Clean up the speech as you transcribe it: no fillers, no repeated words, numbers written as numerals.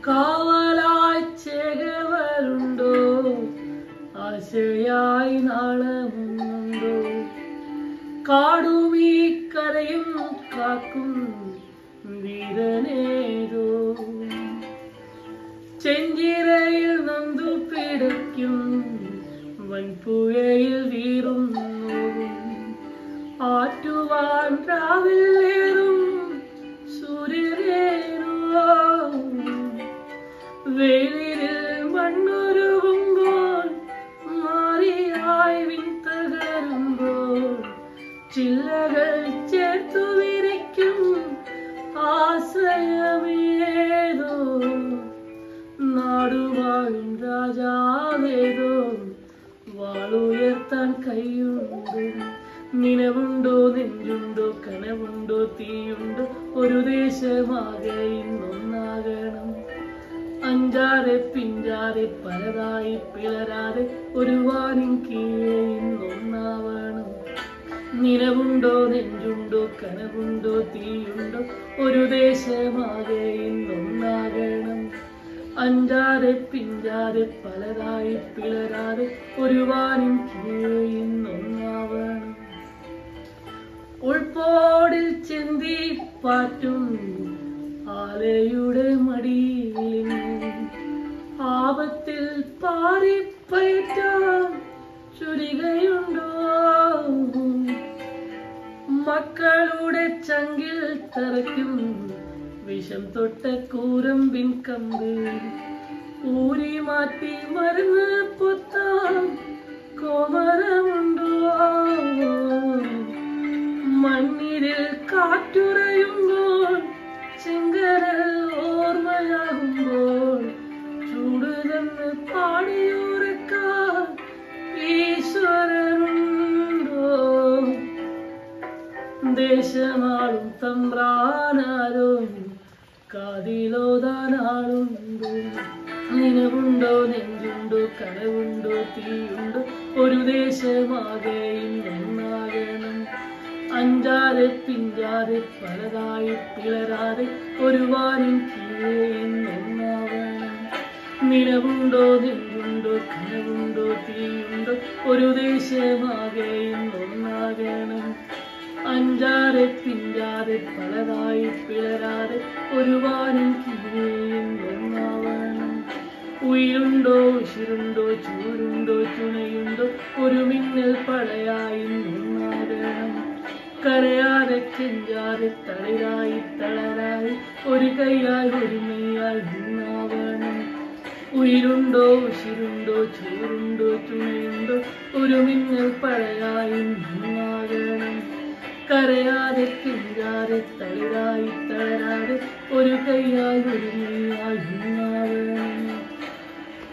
കാവലായി ചേകവരുണ്ടോ ആശയായി നാളമുണ്ടോ കാടുമീ കരയും കാക്കും വീരനേതോ ചെഞ്ചിറയിൽ നൊന്തു പിടയ്ക്കും വൻപുഴയിൽ വീറുന്നു ആറ്റുവാൻ രാവിലേറും സൂര്യനേരോ വെയിലിൽ മണ്ണുരുകുമ്പോൾ മാറിയായി വിന്തകരുമ്പോൾ ചില്ലകൾ ചേർത്തു വിരിക്കും ആശ്രയമേതോ നാടുവാഴും രാജാവേതോ വാളുയർത്താൻ കൈയുണ്ടോ നിലവുണ്ടോ നെഞ്ചുണ്ടോ കനവുണ്ടോ തീയുണ്ടോ ഒരു ദേശമാകെ ഇന്നൊന്നാകണം അഞ്ചാറെ പിഞ്ചാറെ പലതായി പിളരാതെ ഒരു വാനിൻ കീഴെ ഇന്നൊന്നാവണം നിലവുണ്ടോ നെഞ്ചുണ്ടോ കനവുണ്ടോ തീയുണ്ടോ ഒരു ദേശമാകെ ഇന്നൊന്നാകണം അഞ്ചാറെ പിഞ്ചാറെ പലതായി പിളരാതെ ഒരു വാനിൻ കീഴെ ഇന്നൊന്നാവണം ഉൾപ്പോടിൽ ചെന്തി പാറ്റും ആലയുടെ മടിയിൽ ആപത്തിൽ പാറിപ്പയറ്റാൻ ചുരികയുണ്ടോ മക്കളുടെ ചങ്കിൽ തറയ്ക്കും വിഷം തൊട്ട കൂരമ്പിൻ കമ്പ് ഊരി മാറ്റി മരുന്ന് പൊത്താൻ കോമരമുണ്ടോ മണ്ണിരിൽ കാറ്റുറയുമ്പോൾ ചെങ്കരൽ ഓർമ്മയാകുമ്പോൾ ചൂടുതെന്ന് പാടിയുറക്കാൻ ഈശ്വരനുണ്ടോ ദേശമാളും തമ്പ്രാനാലും കാതിലോതാനാളുണ്ടോ നിലവുണ്ടോ നെഞ്ചുണ്ടോ കനവുണ്ടോ തീയുണ്ടോ ഒരു ദേശമാകെ ഇന്നൊന്നാകണം അഞ്ചാറെ പിഞ്ചാറെ പലതായി പിളരാതെ ഒരു വാനിൻ കീഴെ ഇന്നൊന്നാവണം നിലവുണ്ടോ നെഞ്ചുണ്ടോ കനവുണ്ടോ തീയുണ്ടോ ഒരു ദേശമാകെ ഇന്നൊന്നാകണം അഞ്ചാറെ പിഞ്ചാറെ പലതായി പിളരാതെ ഒരു വാനിൻ കീഴെ ഇന്നൊന്നാവണം ഉயிருണ്ടോ ഉശിരുണ്ടോ ചൂരുണ്ടോ ചുണയുണ്ടോ ഒരു മിന്നൽ പടയായി ഇന്നൊന്നാകണം കരയാതെ ചെഞ്ചാതെ തളിരായി തളരായി ഒരു കൈയായി ഒരു മെയ്യായി നിന്നാവണം ഉயிருണ്ടോ ഉശിരുണ്ടോ ചൂരുണ്ടോ ചുണയുണ്ടോ ഒരു മിന്നൽ പടയായി നിന്നാകണം കരയാതെ ചെഞ്ചാതെ തളിരായി തളരാതെ ഒരു കൈയായി ഒരു മെയ്യായി